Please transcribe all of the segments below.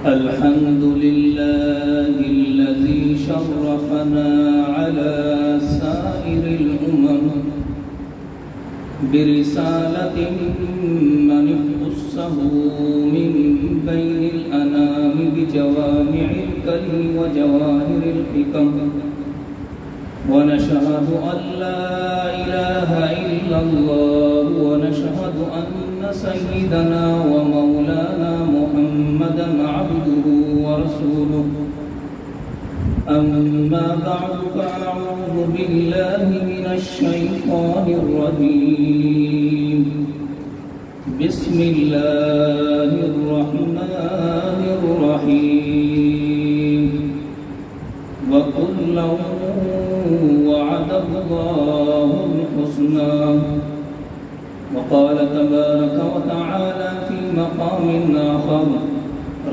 الحمد لله الذي شرفنا على سائر الأمم برسالة من اختصه من بين الأنام بجوامع الكلم وجواهر الحكم، ونشهد أن لا إله إلا الله، ونشهد أن سيدنا ومولانا محمدا عبده ورسوله. أما بعد فأعوذ بالله من الشيطان الرجيم. بسم الله الرحمن الرحيم. وكلا وعد الله الحسنى. وقال تبارك وتعالى في مقام آخر: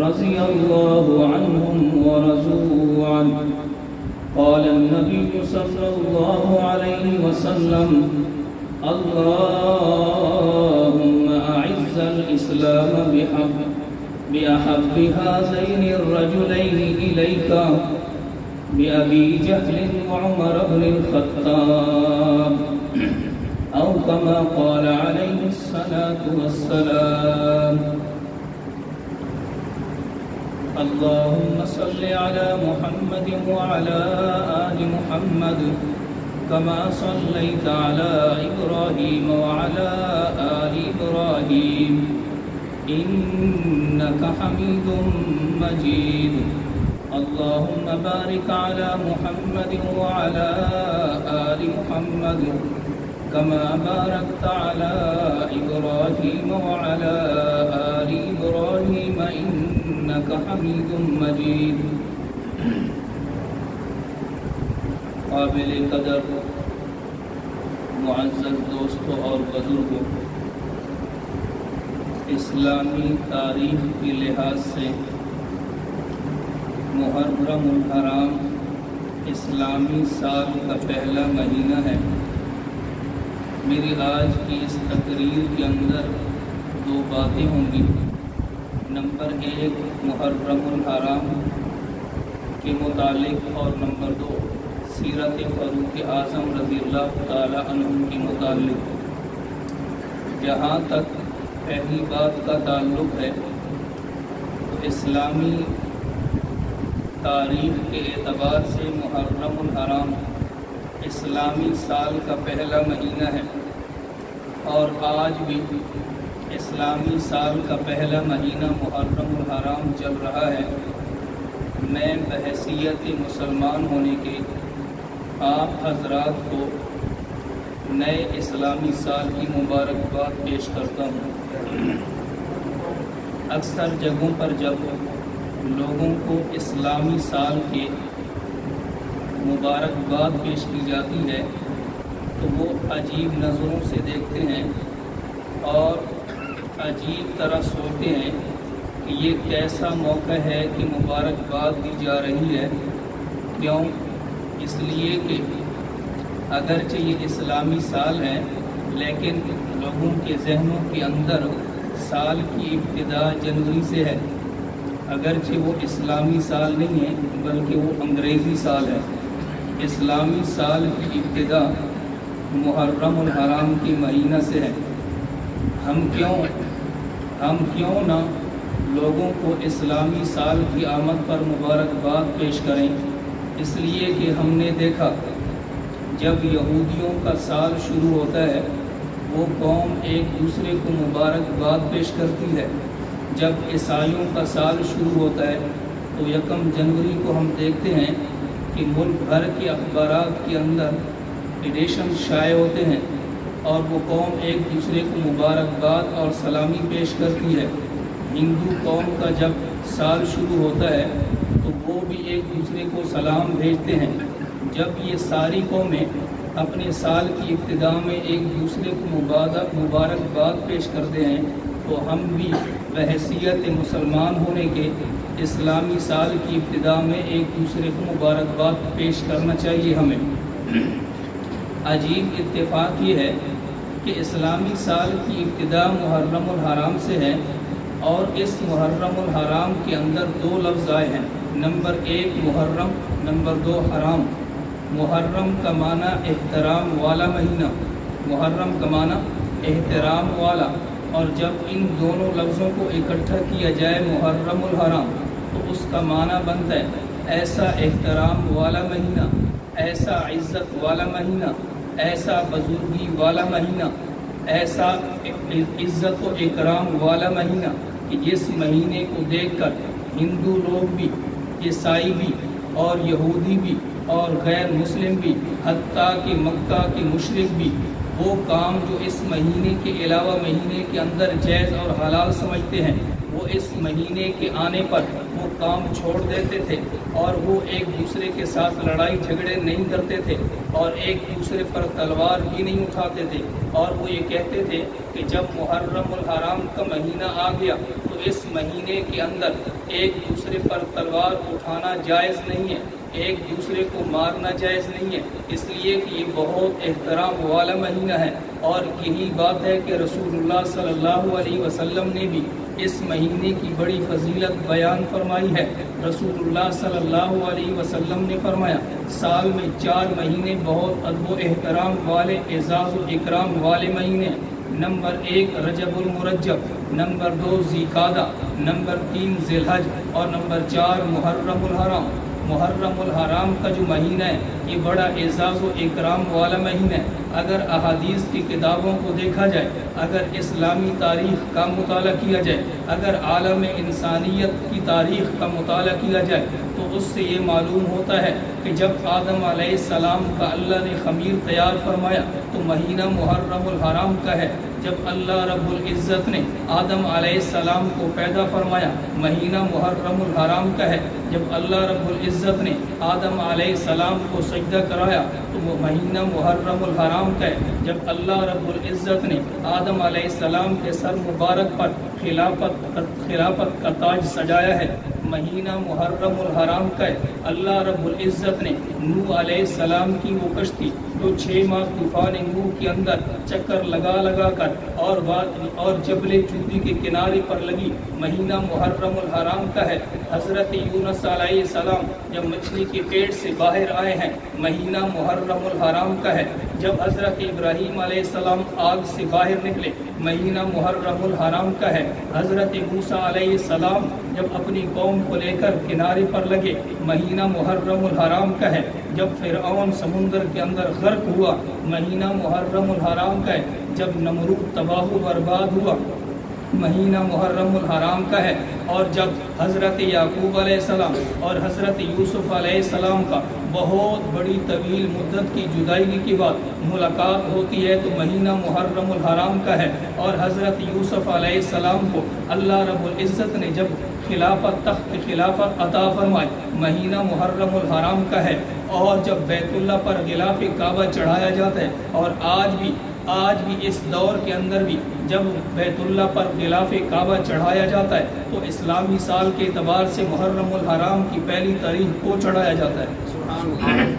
رضي الله عنهم ورضوا عنه. قال النبي صلى الله عليه وسلم: اللهم أعز الإسلام بأحب هذين الرجلين إليك، بأبي جهل وعمر بن الخطاب، أو كما قال عليه الصلاة والسلام. اللهم صل على محمد وعلى آل محمد كما صليت على إبراهيم وعلى آل إبراهيم إنك حميد مجيد. اللهم بارك على محمد وعلى آل محمد كما باركت على إبراهيم وعلى آل إبراهيم إنك حميد مجيد. قابل قدر معزز دوستوں اور بزرگوں، اسلامی تاریخ کے لحاظ سے محرم الحرام اسلامی سال کا پہلا مہینہ ہے. میری آج کی اس تقریر کے اندر دو باتیں ہوں گی. نمبر 1 محرم الحرام کے متعلق، اور نمبر 2 سیرت فاروق اعظم رضی اللہ تعالی عنہ کے متعلق. جہاں تک پہلی بات کا تعلق ہے تو اسلامی تاریخ کے اعتبار سے محرم الحرام اسلامی سال کا پہلا مہینہ ہے، اور آج بھی اسلامی سال کا پہلا مہینہ محرم الحرام چل رہا ہے. میں بحیثیت مسلمان ہونے کے آپ حضرات کو نئے اسلامی سال کی مبارکباد پیش کرتا ہوں. اکثر جگہوں پر جب لوگوں کو اسلامی سال کے مبارکباد پیش کی جاتی ہے تو وہ عجیب نظروں سے دیکھتے ہیں اور عجیب طرح سوچتے ہیں کہ یہ کیسا موقع ہے کہ مبارکباد دی جا رہی ہے. کیوں؟ اس لیے کہ اگرچہ یہ اسلامی سال ہے لیکن لوگوں کے ذہنوں کے اندر سال کی ابتدا جنوری سے ہے. اگرچہ وہ اسلامی سال نہیں ہے بلکہ وہ انگریزی سال ہے. اسلامی سال کی ابتدا محرم الحرام کے مہینہ سے ہے. ہم کیوں نہ لوگوں کو اسلامی سال کی آمد پر مبارکباد پیش کریں. اس لیے کہ ہم نے دیکھا جب یہودیوں کا سال شروع ہوتا ہے وہ قوم ایک دوسرے کو مبارکباد پیش کرتی ہے. جب عیسائیوں کا سال شروع ہوتا ہے تو 1 جنوری کو ہم دیکھتے ہیں کہ ملک بھر کے اخبارات کے اندر ایڈیشن شائع ہوتے ہیں اور وہ قوم ایک دوسرے کو مبارکباد اور سلامی پیش کرتی ہے. ہندو قوم کا جب سال شروع ہوتا ہے تو وہ بھی ایک دوسرے کو سلام بھیجتے ہیں. جب یہ ساری قومیں اپنے سال کی ابتدا میں ایک دوسرے کو مبارکباد پیش کرتے ہیں تو ہم بھی بحیثیت مسلمان ہونے کے اسلامی سال کی ابتدا میں ایک دوسرے کو مبارکباد پیش کرنا چاہیے ہمیں. عجیب اتفاق یہ ہے کہ اسلامی سال کی ابتدا محرم الحرام سے ہے اور اس محرم الحرام کے اندر دو لفظ آئے ہیں، نمبر 1 محرم، نمبر 2 حرام۔ محرم کا معنی احترام والا مہینہ، محرم کا معنی احترام والا، اور جب ان دونوں لفظوں کو اکٹھا کیا جائے محرم الحرام تو اس کا معنی بنتا ہے ایسا احترام والا مہینہ، ایسا عزت والا مہینہ، ایسا بزرگی والا مہینہ، ایسا عزت و اکرام والا مہینہ کہ جس مہینے کو دیکھ کر ہندو لوگ بھی، عیسائی بھی اور یہودی بھی اور غیر مسلم بھی، حتیٰ کہ مکہ کے مشرک بھی وہ کام جو اس مہینے کے علاوہ مہینے کے اندر جائز اور حلال سمجھتے ہیں، وہ اس مہینے کے آنے پر وہ کام چھوڑ دیتے تھے، اور وہ ایک دوسرے کے ساتھ لڑائی جھگڑے نہیں کرتے تھے، اور ایک دوسرے پر تلوار بھی نہیں اٹھاتے تھے، اور وہ یہ کہتے تھے کہ جب محرم الحرام کا مہینہ آ گیا تو اس مہینے کے اندر ایک دوسرے پر تلوار اٹھانا جائز نہیں ہے، ایک دوسرے کو مارنا جائز نہیں ہے، اس لیے کہ یہ بہت احترام والا مہینہ ہے۔ اور یہی بات ہے کہ رسول اللہ صلی اللہ علیہ وسلم نے بھی اس مہینے کی بڑی فضیلت بیان فرمائی ہے۔ رسول اللہ صلی اللہ علیہ وسلم نے فرمایا سال میں 4 مہینے بہت ادب و احترام والے، اعزاز و اکرام والے مہینے، نمبر 1 رجب المرجب، نمبر 2 ذی-قعدہ، نمبر 3 ذی الحج، اور نمبر 4 محرم الحرام۔ محرم الحرام کا جو مہینہ ہے یہ بڑا اعزاز و اکرام والا مہینہ ہے۔ اگر احادیث کی کتابوں کو دیکھا جائے، اگر اسلامی تاریخ کا مطالعہ کیا جائے، اگر عالم انسانیت کی تاریخ کا مطالعہ کیا جائے تو اس سے یہ معلوم ہوتا ہے کہ جب آدم علیہ السلام کا اللہ نے خمیر تیار فرمایا تو مہینہ محرم الحرام کا ہے۔ جب اللہ رب العزت نے آدم علیہ السلام کو پیدا فرمایا مہینہ محرم الحرام کا ہے۔ جب اللہ رب العزت نے آدم علیہ السلام کو سجدہ کرایا تو وہ مہینہ محرم الحرام کا ہے۔ جب اللہ رب العزت نے آدم علیہ السلام کے سر مبارک پر خلافت کا تاج سجایا ہے، مہینہ محرم الحرام کا ہے۔ اللہ رب العزت نے نوح علیہ السلام کی وہ کشتی جو 6 ماہ طوفان نوح کے اندر چکر لگا کر اور جبل جودی کے کنارے پر لگی، مہینہ محرم الحرام کا ہے۔ حضرت یونس علیہ السلام جب مچھلی کے پیٹ سے باہر آئے ہیں، مہینہ محرم الحرام کا ہے۔ جب حضرت ابراہیم علیہ السلام آگ سے باہر نکلے، مہینہ محرم الحرام کا ہے۔ حضرت موسیٰ علیہ السلام جب اپنی قوم کو لے کر کنارے پر لگے، مہینہ محرم الحرام کا ہے۔ جب فرعون سمندر کے اندر غرق ہوا، مہینہ محرم الحرام کا ہے۔ جب نمرود تباہ و برباد ہوا، مہینہ محرم الحرام کا ہے۔ اور جب حضرت یعقوب علیہ السلام اور حضرت یوسف علیہ السلام کا بہت بڑی طویل مدت کی جدائی کے بعد ملاقات ہوتی ہے تو مہینہ محرم الحرام کا ہے۔ اور حضرت یوسف علیہ السلام کو اللہ رب العزت نے جب تخت خلافت عطا فرمائی، مہینہ محرم الحرام کا ہے۔ اور جب بیت اللہ پر غلاف کعبہ چڑھایا جاتا ہے، اور آج بھی اس دور کے اندر بھی جب بیت اللہ پر غلاف کعبہ چڑھایا جاتا ہے تو اسلامی سال کے اعتبار سے محرم الحرام کی پہلی تاریخ کو چڑھایا جاتا ہے۔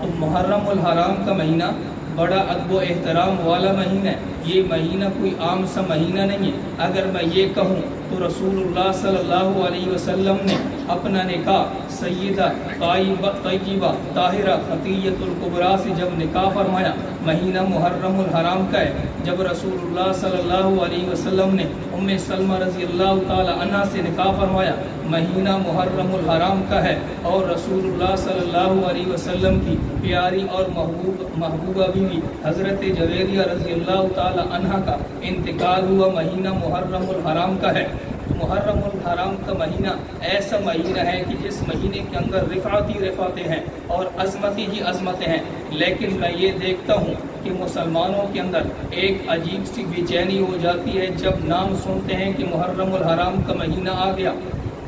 تو محرم الحرام کا مہینہ بڑا ادب و احترام والا مہینہ ہے۔ یہ مہینہ کوئی عام سا مہینہ نہیں ہے۔ اگر میں یہ کہوں تو رسول اللہ صلی اللہ علیہ وسلم نے اپنا نکاح سیدہ طیبہ طاہرہ خدیجہ الکبریٰ سے جب نکاح فرمایا، مہینہ محرم الحرام کا ہے۔ جب رسول اللہ صلی اللہ علیہ وسلم نے ام سلمہ رضی اللہ تعالی عنہ سے نکاح فرمایا، مہینہ محرم الحرام کا ہے۔ اور رسول اللہ صلی اللہ علیہ وسلم کی پیاری اور محبوبہ بیوی حضرت جویریہ رضی اللہ تعالی عنہ کا انتقال ہوا، مہینہ محرم الحرام کا ہے۔ محرم الحرام کا مہینہ ایسا مہینہ ہے کہ جس مہینے کے اندر رفعتیں ہیں اور عظمتی ہی عظمتیں ہیں، لیکن میں یہ دیکھتا ہوں کہ مسلمانوں کے اندر ایک عجیب سی بے چینی ہو جاتی ہے جب نام سنتے ہیں کہ محرم الحرام کا مہینہ آ گیا۔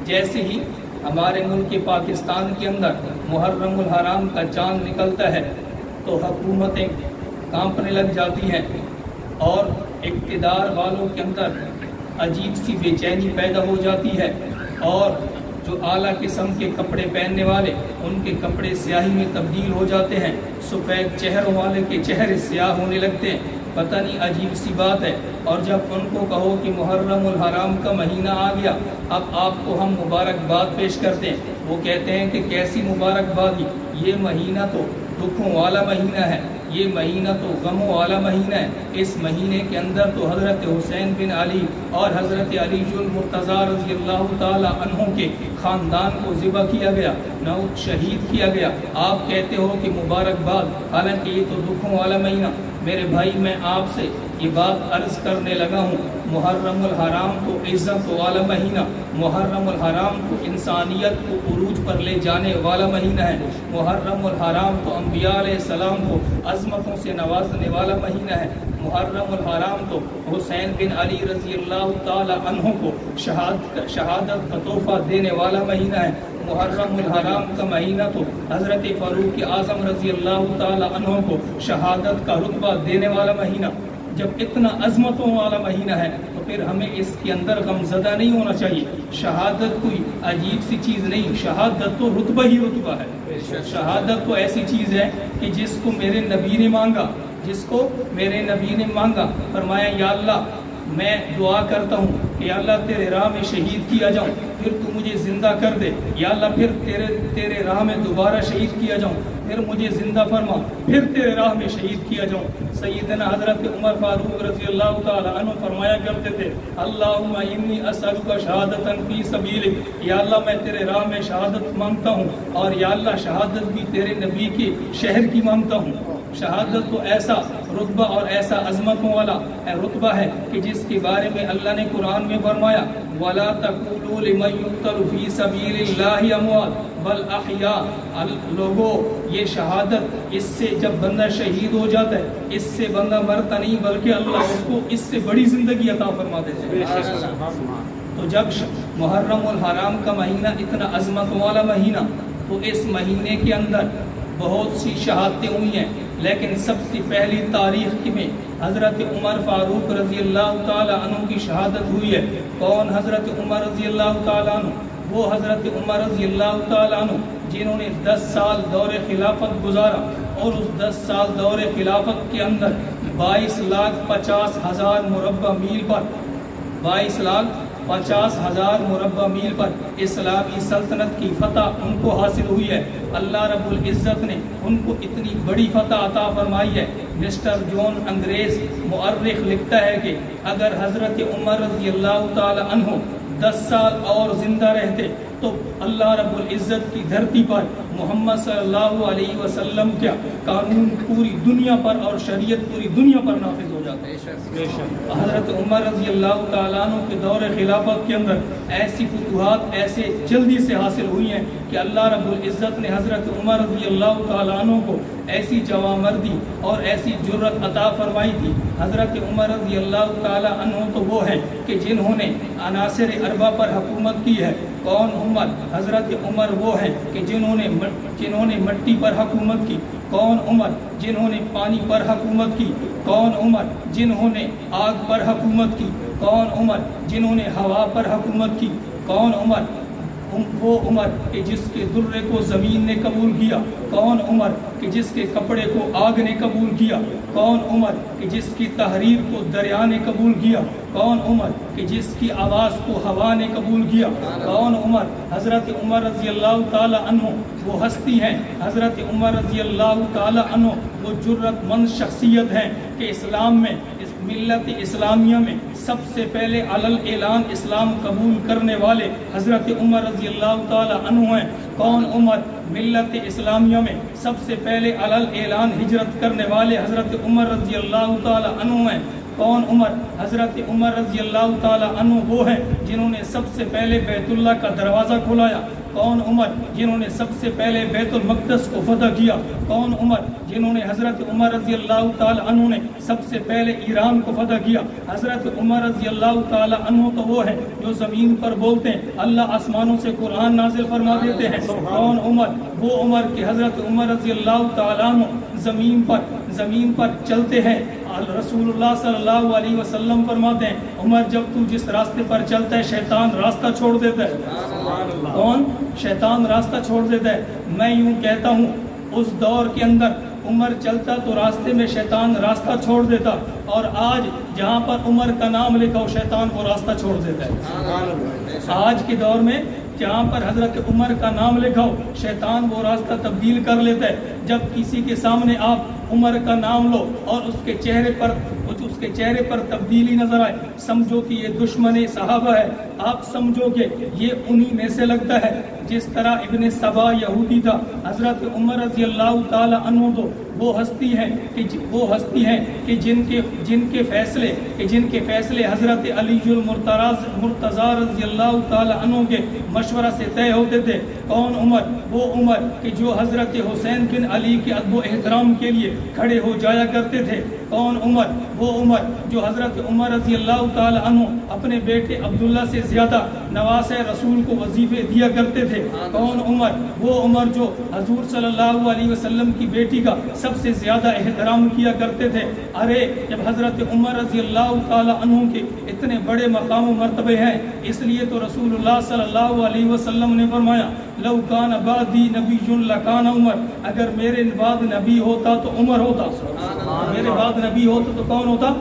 جیسے ہی ہمارے ملک پاکستان کے اندر محرم الحرام کا چاند نکلتا ہے تو حکومتیں کانپنے لگ جاتی ہیں اور اقتدار والوں کے اندر عجیب سی بے چینی پیدا ہو جاتی ہے، اور جو اعلیٰ قسم کے کپڑے پہننے والے ان کے کپڑے سیاہی میں تبدیل ہو جاتے ہیں، سفید چہروں والے کے چہرے سیاہ ہونے لگتے ہیں، پتہ نہیں عجیب سی بات ہے۔ اور جب ان کو کہو کہ محرم الحرام کا مہینہ آ گیا، اب آپ کو ہم مبارکباد پیش کرتے ہیں، وہ کہتے ہیں کہ کیسی مبارکبادی، یہ مہینہ تو دکھوں والا مہینہ ہے، یہ مہینہ تو غموں والا مہینہ ہے۔ اس مہینے کے اندر تو حضرت حسین بن علی اور حضرت علی المرتضیٰ رضی اللہ تعالی عنہ کے خاندان کو ذبح کیا گیا، شہید کیا گیا۔ آپ کہتے ہو کہ مبارکباد، حالانکہ یہ تو دکھوں والا مہینہ۔ میرے بھائی، میں آپ سے یہ بات عرض کرنے لگا ہوں، محرم الحرام تو عزت والا مہینہ، محرم الحرام تو انسانیت کو عروج پر لے جانے والا مہینہ ہے، محرم الحرام تو انبیاء علیہ السلام کو عظمتوں سے نوازنے والا مہینہ ہے، محرم الحرام تو حسین بن علی رضی اللہ تعالی عنہ کو شہادت کا تحفہ دینے والا مہینہ ہے، محرم الحرام کا مہینہ تو حضرت فاروق اعظم رضی اللہ تعالی عنہ کو شہادت کا رتبہ دینے والا مہینہ۔ جب اتنا عظمتوں والا مہینہ ہے تو پھر ہمیں اس کے اندر غمزدہ نہیں ہونا چاہیے۔ شہادت کوئی عجیب سی چیز نہیں، شہادت تو رتبہ ہی رتبہ ہے۔ شہادت تو ایسی چیز ہے کہ جس کو میرے نبی نے مانگا، جس کو میرے نبی نے مانگا، فرمایا یا اللہ میں دعا کرتا ہوں کہ یا اللہ تیرے راہ میں شہید کیا جاؤں، پھر تو مجھے زندہ کر دے، یا اللہ پھر تیرے راہ میں دوبارہ شہید کیا جاؤں، پھر مجھے زندہ فرما، پھر تیرے راہ میں شہید کیا جاؤں۔ سیدنا حضرت عمر فاروق رضی اللہ تعالی عنہ فرمایا کرتے تھے، اللہم انی اسألک شہادتا فی سبیلک، یا اللہ میں تیرے راہ میں شہادت مانگتا ہوں، اور یا اللہ شہادت بھی تیرے نبی کے شہر کی مانگتا ہوں۔ شہادت تو ایسا رتبہ اور ایسا عظمتوں والا رتبہ ہے کہ جس کے بارے میں اللہ نے قرآن میں فرمایا، وَلَا تَقُولُوا لِمَن يُقْتَلُ فِي سَبِيلِ اللَّهِ أَمْوَاتٌ بَلْ أَحْيَاءٌ۔ لوگوں یہ شہادت، اس سے جب بندہ شہید ہو جاتا ہے، اس سے بندہ مرتا نہیں بلکہ اللہ اس کو اس سے بڑی زندگی عطا فرما دیتے ہیں۔ تو جب محرم الحرام کا مہینہ اتنا عظمت والا مہینہ، تو اس مہینے کے اندر بہت سی شہادتیں ہوئی ہیں، لیکن سب سے پہلی تاریخ میں حضرت عمر فاروق رضی اللہ تعالی عنہ کی شہادت ہوئی ہے۔ کون حضرت عمر رضی اللہ تعالی عنہ؟ وہ حضرت عمر رضی اللہ تعالی عنہ جنہوں نے 10 سال دور خلافت گزارا، اور اس 10 سال دور خلافت کے اندر 22,50,000 مربع میل پر 22,50,000 مربع میل پر اسلامی سلطنت کی فتح ان کو حاصل ہوئی ہے۔ اللہ رب العزت نے ان کو اتنی بڑی فتح عطا فرمائی ہے۔ مسٹر جون انگریز مؤرخ لکھتا ہے کہ اگر حضرت عمر رضی اللہ تعالی عنہ 10 سال اور زندہ رہتے تو اللہ رب العزت کی دھرتی پر محمد صلی اللہ علیہ وسلم کا قانون پوری دنیا پر اور شریعت پوری دنیا پر نافذ ہو جاتا ہے۔ حضرت عمر رضی اللہ تعالیٰ عنہ کے دور خلافت کے اندر ایسی فتوحات ایسے جلدی سے حاصل ہوئی ہیں کہ اللہ رب العزت نے حضرت عمر رضی اللہ تعالیٰ عنہ کو ایسی جوامردی اور ایسی جرت عطا فرمائی تھی۔ حضرت عمر رضی اللہ تعالیٰ عنہ تو وہ ہیں کہ جنہوں نے عناصر اربع پر حکومت کی ہے۔ کون عمر؟ حضرت عمر وہ ہیں کہ جنہوں نے مٹی پر حکومت کی۔ کون عمر؟ جنہوں نے پانی پر حکومت کی۔ کون عمر؟ جنہوں نے آگ پر حکومت کی۔ کون عمر؟ جنہوں نے ہوا پر حکومت کی۔ کون عمر؟ وہ عمر کہ جس کے درے کو زمین نے قبول کیا۔ کون عمر کہ جس کے کپڑے کو آگ نے قبول کیا۔ کون عمر کہ جس کی تحریر کو دریا نے قبول کیا۔ کون عمر کہ جس کی آواز کو ہوا نے قبول کیا۔ کون عمر؟ حضرت عمر رضی اللہ تعالی عنہ وہ ہستی ہیں، حضرت عمر رضی اللہ تعالی عنہ وہ جرت مند شخصیت ہیں کہ اسلام میں، اس ملت اسلامیہ میں سب سے پہلے علل اعلان اسلام قبول کرنے والے حضرت عمر رضی اللہ تعالی عنہ ہیں۔ کون عمر؟ ملت اسلامیہ میں سب سے پہلے علل اعلان ہجرت کرنے والے حضرت عمر رضی اللہ تعالی عنہ ہیں۔ کون عمر؟ حضرت عمر رضی اللہ تعالی عنہ وہ ہیں جنہوں نے سب سے پہلے بیت اللہ کا دروازہ کھلایا۔ کون عمر؟ جنہوں نے سب سے پہلے بیت المقدس کو فتح کیا۔ کون عمر؟ جنہوں نے حضرت عمر رضی اللہ تعالی عنہ نے سب سے پہلے ایران کو فتح کیا۔ حضرت عمر رضی اللہ تعالی عنہ تو وہ ہیں جو زمین پر بولتے ہیں، اللہ آسمانوں سے قرآن نازل فرما دیتے ہیں۔ کون عمر؟ وہ عمر کہ حضرت عمر رضی اللہ تعالی عنہ زمین پر چلتے ہیں۔ رسول اللہ صلی اللہ علیہ وسلم فرماتے ہیں، عمر جب تو جس راستے پر چلتا ہے شیطان راستہ چھوڑ دیتا ہے۔ کون؟ شیطان راستہ چھوڑ دیتا ہے۔ میں یوں کہتا ہوں اس دور کے اندر عمر چلتا تو راستے میں شیطان راستہ چھوڑ دیتا، اور آج جہاں پر عمر کا نام لکھا ہو شیطان وہ راستہ چھوڑ دیتا ہے۔ آج کے دور میں جہاں پر حضرت عمر کا نام لکھا ہو شیطان وہ راستہ تبدیل کر لیتا ہے۔ جب کسی کے سامنے آپ عمر کا نام لو اور اس کے چہرے پر تبدیلی نظر آئے، سمجھو کہ یہ دشمن صحابہ ہے، آپ سمجھو کہ یہ انہی میں سے لگتا ہے۔ جس طرح ابن سبا یہودی تھا، حضرت عمر رضی اللہ تعالی عنہ تو وہ ہستی ہیں کہ جن کے فیصلے حضرت علی المرتضی رضی اللہ تعالی عنہ کے مشورہ سے طے ہوتے تھے۔ کون عمر؟ وہ عمر کہ جو حضرت حسین بن علی کے ادب و احترام کے لیے کھڑے ہو جایا کرتے تھے۔ کون عمر؟ وہ عمر جو حضرت عمر رضی اللہ تعالی عنہ اپنے بیٹے عبداللہ سے زیادہ نواسہ رسول کو وظیفے دیا کرتے تھے۔ کون عمر؟ وہ عمر جو حضور صلی اللہ علیہ وسلم کی بیٹی کا سب سے زیادہ احترام کیا کرتے تھے۔ ارے جب حضرت عمر رضی اللہ تعالی عنہ کے اتنے بڑے مقام و مرتبے ہیں، اس لیے تو رسول اللہ صلی اللہ علیہ وسلم نے فرمایا لو کان بعدی نبی لکان عمر، اگر میرے بعد نبی ہوتا تو عمر ہوتا، میرے بعد نبی ہوتا تو کون ہوتا؟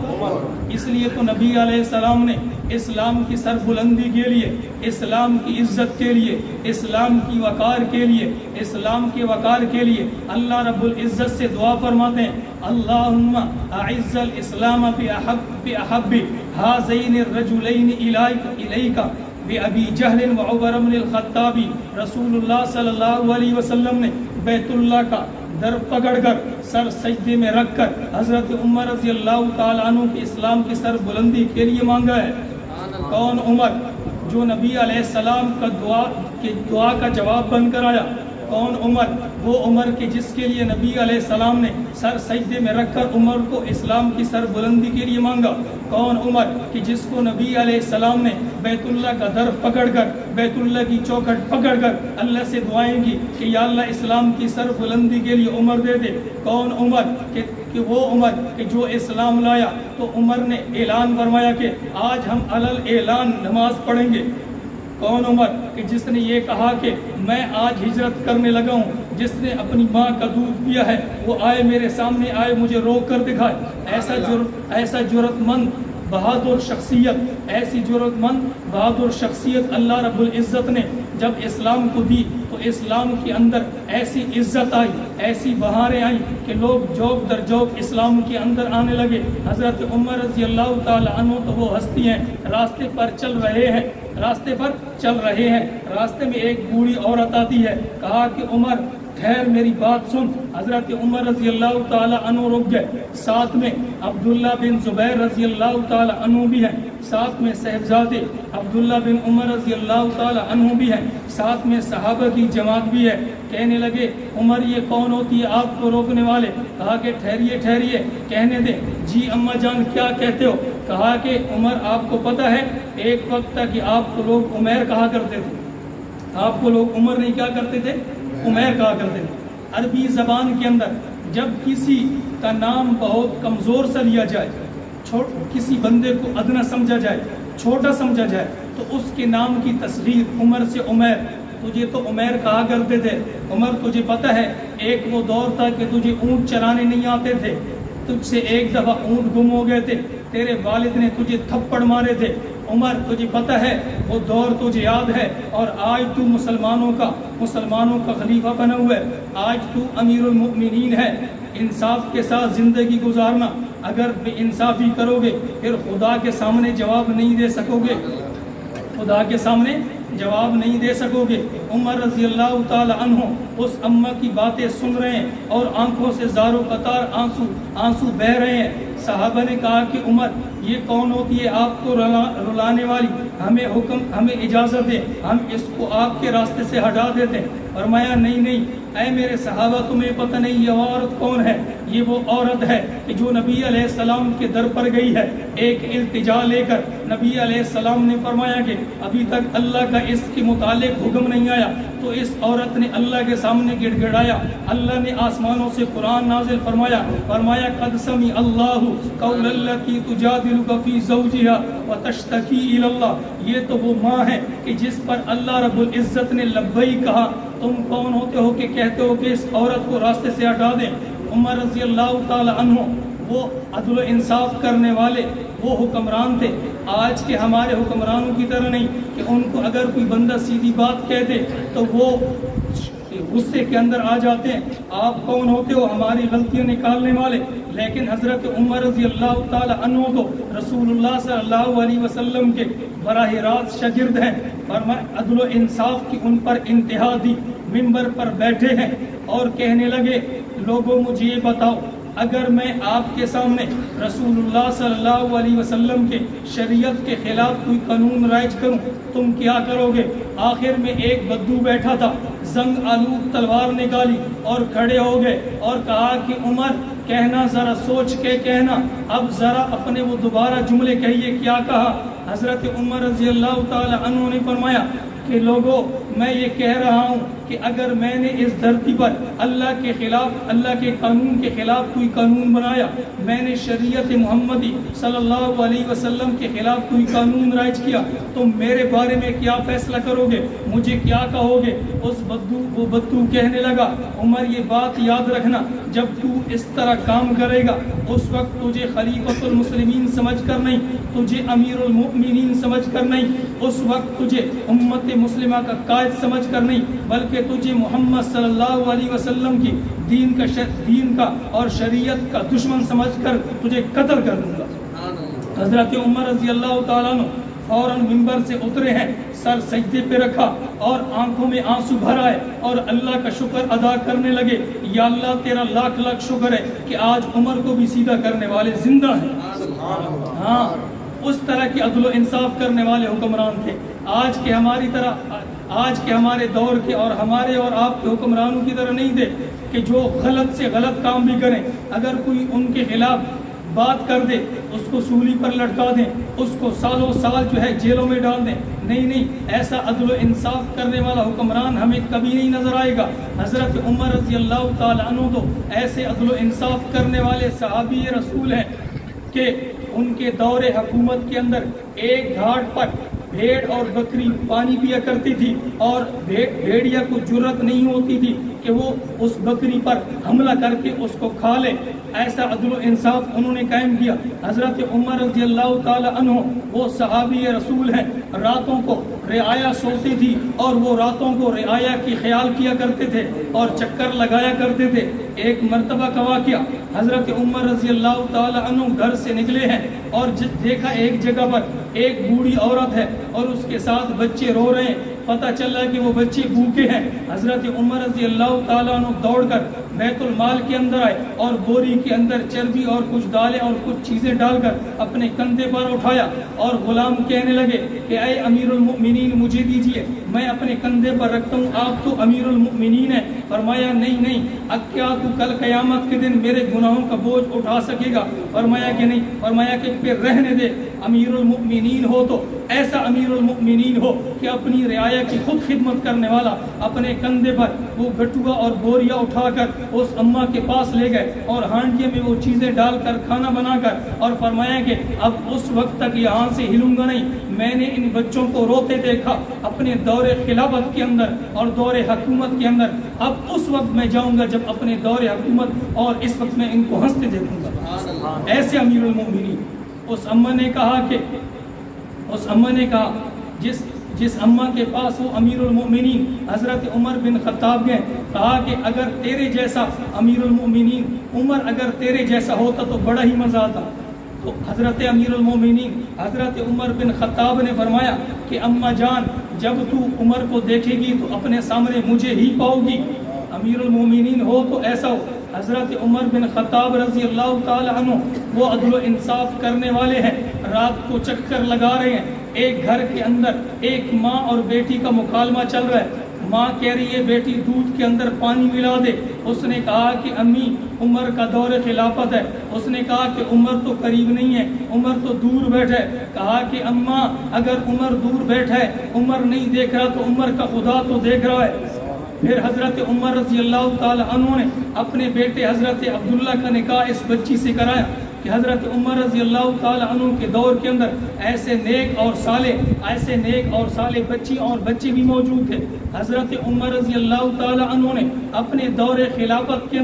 اس لیے تو نبی علیہ السلام نے اسلام کی سربلندی کے لیے، اسلام کی عزت کے لیے، اسلام کی وقار کے لیے، اسلام کے وقار کے لیے اللہ رب العزت سے دعا فرماتے ہیں اللہم اعز الاسلام بأحب ہذین الرجلین الیک بأبی جہل وعمر بن الخطاب۔ رسول اللہ صلی اللہ علیہ وسلم نے بیت اللہ کا در پکڑ کر سر سجدے میں رکھ کر حضرت عمر رضی اللہ تعالیٰ عنہ کی اسلام کی سر بلندی کے لیے مانگا ہے۔ کون عمر؟ جو نبی علیہ السلام کا دعا کا جواب بن کر آیا۔ کون عمر؟ وہ عمر کہ جس کے لیے نبی علیہ السلام نے سر سجدے میں رکھ کر عمر کو اسلام کی سر بلندی کے لیے مانگا۔ کون عمر کہ جس کو نبی علیہ السلام نے بیت اللہ کا در پکڑ کر، بیت اللہ کی چوکھٹ پکڑ کر اللہ سے دعائیں کی کہ یا اللہ اسلام کی سر بلندی کے لیے عمر دے دے۔ کون عمر کہ وہ عمر کہ جو اسلام لایا تو عمر نے اعلان فرمایا کہ آج ہم علل اعلان نماز پڑھیں گے۔ کون عمر کہ جس نے یہ کہا کہ میں آج ہجرت کرنے لگا ہوں، جس نے اپنی ماں کا دودھ پیا ہے وہ آئے میرے سامنے، آئے مجھے روک کر دکھائے۔ ایسا جرأت مند بہادر شخصیت، ایسی جرأت مند بہادر شخصیت اللہ رب العزت نے جب اسلام کو دی تو اسلام کے اندر ایسی عزت آئی، ایسی بہاریں آئیں کہ لوگ جوک در جوک اسلام کے اندر آنے لگے۔ حضرت عمر رضی اللہ تعالی عنہ تو وہ ہستی ہیں، راستے پر چل رہے ہیں، راستے میں ایک بوڑھی عورت آتی ہے، کہا کہ عمر خیر میری بات سن۔ حضرت عمر رضی اللہ تعالی عنہ رک گئے، ساتھ میں عبداللہ بن زبیر رضی اللہ تعالی عنہ بھی ہیں، ساتھ میں صاحبزادے عبداللہ بن عمر رضی اللہ تعالی عنہ بھی ہیں، ساتھ میں صحابہ کی جماعت بھی ہے۔ کہنے لگے عمر یہ کون ہوتی ہے آپ کو روکنے والے؟ کہا کہ ٹھہریے کہنے دیں۔ جی اماں جان کیا کہتے ہو؟ کہا کہ عمر آپ کو پتہ ہے ایک وقت تھا کہ آپ کو لوگ عمیر کہا کرتے تھے، آپ کو لوگ عمر نہیں کیا کرتے تھے، عمیر کہا کرتے تھے۔ عربی زبان کے اندر جب کسی کا نام بہت کمزور سا لیا جائے، کسی بندے کو ادنا سمجھا جائے، چھوٹا سمجھا جائے، تو اس کے نام کی تصغیر عمر سے عمیر، تجھے تو عمیر کہا کرتے تھے۔ عمر تجھے پتہ ہے ایک وہ دور تھا کہ تجھے اونٹ چرانے نہیں آتے تھے، تجھ سے ایک دفعہ اونٹ گم ہو گئے تھے، تیرے والد نے تجھے تھپڑ مارے تھے۔ عمر تجھے پتہ ہے وہ دور تجھے یاد ہے، اور آج تو مسلمانوں کا خلیفہ بنا ہوا ہے، آج تو امیر المؤمنین ہے۔ انصاف کے ساتھ زندگی گزارنا، اگر بے انصافی کرو گے پھر خدا کے سامنے جواب نہیں دے سکو گے، خدا کے سامنے جواب نہیں دے سکو گے۔ عمر رضی اللہ تعالی عنہ اس اماں کی باتیں سن رہے ہیں اور آنکھوں سے زارو قطار آنسو بہ رہے ہیں۔ صحابہ نے کہا کہ عمر یہ کون ہوتی ہے آپ کو رلانے والی؟ ہمیں اجازت دے، ہم اس کو آپ کے راستے سے ہٹا دیتے۔ فرمایا نہیں اے میرے صحابہ تمہیں پتہ نہیں یہ عورت کون ہے؟ یہ وہ عورت ہے کہ جو نبی علیہ السلام کے در پر گئی ہے ایک التجا لے کر۔ نبی علیہ السلام نے فرمایا کہ ابھی تک اللہ کا اس کے متعلق حکم نہیں آیا، تو اس عورت نے اللہ کے سامنے گڑ گڑایا۔ اللہ نے آسمانوں سے قرآن نازل فرمایا قد سمع اللہ قول التی تجادلک فی زوجہا وتشتکی الی اللہ۔ یہ تو وہ ماں ہے کہ جس پر اللہ رب العزت نے لبیک کہا۔ تم کون ہوتے ہو کہ کہتے ہو کہ اس عورت کو راستے سے ہٹا دیں؟ عمر رضی اللہ تعالی عنہ وہ عدل و انصاف کرنے والے وہ حکمران تھے. آج کے ہمارے حکمرانوں کی طرح نہیں کہ ان کو اگر کوئی بندہ سیدھی بات کہہ دے تو وہ غصے کے اندر آ جاتے ہیں. آپ کون ہوتے ہو ہماری غلطیاں نکالنے والے؟ لیکن حضرت عمر رضی اللہ تعالی عنہ تو رسول اللہ صلی اللہ علیہ وسلم کے براہ راست شاگرد ہیں. فرمایا عدل و انصاف کی ان پر انتہا دی. منبر پر بیٹھے ہیں اور کہنے لگے لوگوں مجھے یہ بتاؤ اگر میں آپ کے سامنے رسول اللہ صلی اللہ علیہ وسلم کے شریعت کے خلاف کوئی قانون رائج کروں تم کیا کرو گے؟ آخر میں ایک بدو بیٹھا تھا, زنگ آلود تلوار نکالی اور کھڑے ہو گئے اور کہا کہ عمر کہنا ذرا سوچ کے کہنا, اب ذرا اپنے وہ دوبارہ جملے کہیے کیا کہا. حضرت عمر رضی اللہ تعالی عنہ نے فرمایا کہ لوگوں میں یہ کہہ رہا ہوں کہ اگر میں نے اس دھرتی پر اللہ کے خلاف, اللہ کے قانون کے خلاف کوئی قانون بنایا, میں نے شریعت محمدی صلی اللہ علیہ وسلم کے خلاف کوئی قانون رائج کیا, تو میرے بارے میں کیا فیصلہ کرو گے, مجھے کیا کہو گے؟ وہ بدو کہنے لگا عمر یہ بات یاد رکھنا, جب تو اس طرح کام کرے گا اس وقت تجھے خلیفۃ المسلمین سمجھ کر نہیں, تجھے امیر المؤمنین سمجھ کر نہیں, اس وقت تجھے امت مسلمہ کا قائد سمجھ کر نہیں, بلکہ تجھے محمد صلی اللہ علیہ وسلم کی دین کا اور شریعت کا دشمن سمجھ کر تجھے قتل کر دوں گا. حضرت عمر رضی اللہ تعالیٰ عنہ فوراً ممبر سے اترے ہیں, سر سجدے پہ رکھا اور آنکھوں میں آنسو بھر آئے اور اللہ کا شکر ادا کرنے لگے, یا اللہ تیرا لاکھ لاکھ شکر ہے کہ آج عمر کو بھی سیدھا کرنے والے زندہ ہیں. ہاں اس طرح کی عدل و انصاف کرنے والے حکمران تھے. آج کے ہماری طرح, آج کے ہمارے دور کے اور ہمارے اور آپ کے حکمرانوں کی طرح نہیں تھے کہ جو غلط سے غلط کام بھی کریں, اگر کوئی ان کے خلاف بات کر دے اس کو سولی پر لٹکا دیں, اس کو سالوں سال جو ہے جیلوں میں ڈال دیں. نہیں, ایسا عدل و انصاف کرنے والا حکمران ہمیں کبھی نہیں نظر آئے گا. حضرت عمر رضی اللہ تعالی عنہ تو ایسے عدل و انصاف کرنے والے صحابی رسول ہیں کہ ان کے دور حکومت کے اندر ایک گھاٹ پر بھیڑ اور بکری پانی پیا کرتی تھی اور بھیڑیا کو جرت نہیں ہوتی تھی کہ وہ اس بکری پر حملہ کر کے اس کو کھا لے. ایسا عدل و انصاف انہوں نے قائم کیا. حضرت عمر رضی اللہ تعالی عنہ وہ صحابی رسول ہیں, راتوں کو رعایا سوتی تھی اور وہ راتوں کو رعایا کی خیال کیا کرتے تھے اور چکر لگایا کرتے تھے. ایک مرتبہ کا واقعہ, حضرت عمر رضی اللہ تعالی عنہ گھر سے نکلے ہیں اور دیکھا ایک جگہ پر ایک بوڑھی عورت ہے اور اس کے ساتھ بچے رو رہے ہیں. پتہ چلا کہ وہ بچے بھوکے ہیں. حضرت عمر رضی اللہ تعالیٰ عنہ دوڑ کر بیت المال کے اندر آئے اور بوری کے اندر چربی اور کچھ دالیں اور کچھ چیزیں ڈال کر اپنے کندھے پر اٹھایا اور غلام کہنے لگے کہ اے امیر المؤمنین مجھے دیجئے, میں اپنے کندھے پر رکھتا ہوں, آپ تو امیر المؤمنین ہیں. فرمایا نہیں, اب کیا تو کل قیامت کے دن میرے گناہوں کا بوجھ اٹھا سکے گا؟ فرمایا کہ نہیں. فرمایا کہ پھر رہنے دے, امیر المؤمنین ہو تو ایسا امیر المؤمنین ہو کہ اپنی رعایا کی خود خدمت کرنے والا اپنے کندھے پر وہ گٹوا اور بوریا اٹھا کر اس اماں کے پاس لے گئے اور ہانڈیے میں وہ چیزیں ڈال کر کھانا بنا کر اور فرمایا کہ اب اس وقت تک یہاں سے ہلوں گا نہیں. میں نے ان بچوں کو روتے دیکھا اپنے دور خلافت کے اندر اور دور حکومت کے اندر, اب اس وقت میں جاؤں گا جب اپنے دور حکومت اور اس وقت میں ان کو ہنستے دیکھوں گا. ایسے امیر المؤمنین. اس اماں نے کہا جس اماں کے پاس وہ امیر المؤمنین حضرت عمر بن خطاب گئے, کہا کہ اگر تیرے جیسا امیر المؤمنین عمر اگر تیرے جیسا ہوتا تو بڑا ہی مزہ آتا. تو حضرت امیر المؤمنین حضرت عمر بن خطاب نے فرمایا کہ اماں جان جب تو عمر کو دیکھے گی تو اپنے سامنے مجھے ہی پاؤ گی, امیر المؤمنین ہو تو ایسا ہو. حضرت عمر بن خطاب رضی اللہ تعالی عنہ وہ عدل و انصاف کرنے والے ہیں, رات کو چکر لگا رہے ہیں. ایک گھر کے اندر ایک ماں اور بیٹی کا مکالمہ چل رہا ہے. ماں کہہ رہی ہے بیٹی دودھ کے اندر پانی ملا دے. اس نے کہا کہ امی عمر کا دور خلافت ہے. اس نے کہا کہ عمر تو قریب نہیں ہے, عمر تو دور بیٹھا ہے. کہا کہ اماں اگر عمر دور بیٹھا ہے, عمر نہیں دیکھ رہا تو عمر کا خدا تو دیکھ رہا ہے. پھر حضرت عمر رضی اللہ تعالی عنہ نے اپنے بیٹے حضرت عبداللہ کا نکاح اس بچی سے کرایا کہ حضرت عمر رضی اللہ تعالیٰ عنہ کے دور کے اندر ایسے نیک اور صالح بچی اور بچے بھی موجود تھے۔ حضرت عمر رضی اللہ تعالیٰ عنہ نے اپنے دور خلافت کے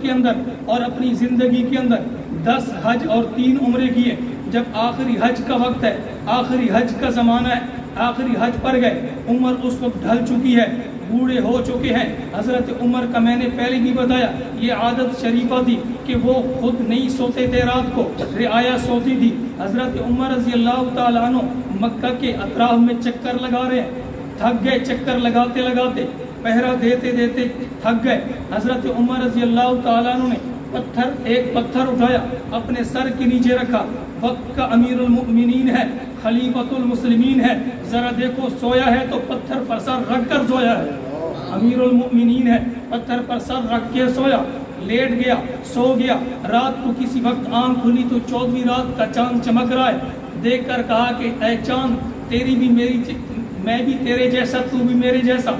اندر اور اپنی زندگی کے اندر 10 حج اور 3 عمرے کیے۔ جب آخری حج کا وقت ہے، آخری حج کا زمانہ ہے، آخری حج پر گئے، عمر اس وقت ڈھل چکی ہے، بوڑھے ہو چکے ہیں۔ حضرت عمر کا میں نے پہلے بھی بتایا یہ عادت شریفہ تھی کہ وہ خود نہیں سوتے تھے، رات کو رعایا سوتی تھی۔ حضرت عمر رضی اللہ تعالیٰ عنہ مکہ کے اطراف میں چکر لگا رہے ہیں، تھک گئے، چکر لگاتے لگاتے پہرا دیتے دیتے تھک گئے۔ حضرت عمر رضی اللہ تعالیٰ عنہ نے ایک پتھر اٹھایا، اپنے سر کے نیچے رکھا۔ وقت کا امیر المؤمنین ہے، خلیفۃ المسلمین ہے، ذرا دیکھو سویا ہے تو پتھر پر سر رکھ کر سویا ہے۔ امیر المؤمنین ہے، پتھر پر سر رکھ کے سویا، لیٹ گیا، سو گیا۔ رات کو کسی وقت آنکھ کھلی تو 14ویں رات کا چاند چمک رہا ہے۔ دیکھ کر کہا کہ اے چاند، تیری بھی میں بھی تیرے جیسا، تو بھی میرے جیسا،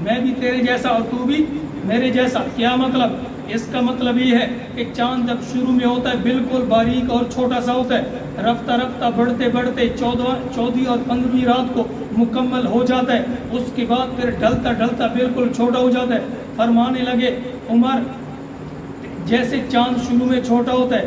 میں بھی تیرے جیسا اور تو بھی میرے جیسا۔ کیا مطلب؟ اس کا مطلب یہ ہے کہ چاند جب شروع میں ہوتا ہے بالکل باریک اور چھوٹا سا ہوتا ہے، رفتہ رفتہ بڑھتے بڑھتے 14ویں اور 15ویں رات کو مکمل ہو جاتا ہے، اس کے بعد پھر ڈھلتا ڈھلتا بالکل چھوٹا ہو جاتا ہے۔ فرمانے لگے عمر، جیسے چاند شروع میں چھوٹا ہوتا ہے،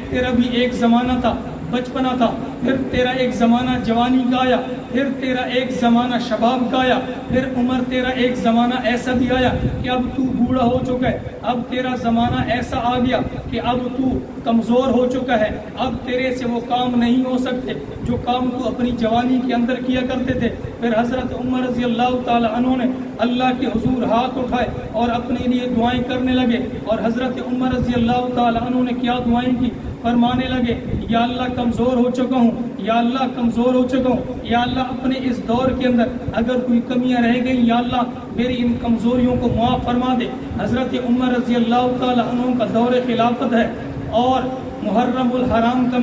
تیرا بھی ایک زمانہ تھا، بچپنا تھا، پھر تیرا ایک زمانہ جوانی کا آیا، پھر تیرا ایک زمانہ شباب کا آیا، پھر عمر تیرا ایک زمانہ ایسا بھی آیا کہ اب تو بوڑھا ہو چکا ہے، اب تیرا زمانہ ایسا آ گیا کہ اب تو کمزور ہو چکا ہے، اب تیرے سے وہ کام نہیں ہو سکتے جو کام تو اپنی جوانی کے اندر کیا کرتے تھے۔ پھر حضرت عمر رضی اللہ تعالی عنہ نے اللہ کے حضور ہاتھ اٹھائے اور اپنے لیے دعائیں کرنے لگے۔ اور حضرت عمر رضی اللہ تعالی عنہ نے کیا دعائیں کی؟ فرمانے لگے یا اللہ کمزور ہو چکا ہوں، یا اللہ کمزور ہو چکا ہوں، یا اللہ اپنے اس دور کے اندر اگر کوئی کمیاں رہ گئی یا اللہ میری ان کمزوریوں کو معاف فرما دے۔ حضرت عمر رضی اللہ تعالی عنہ کا دور خلافت ہے اور محرم الحرام کا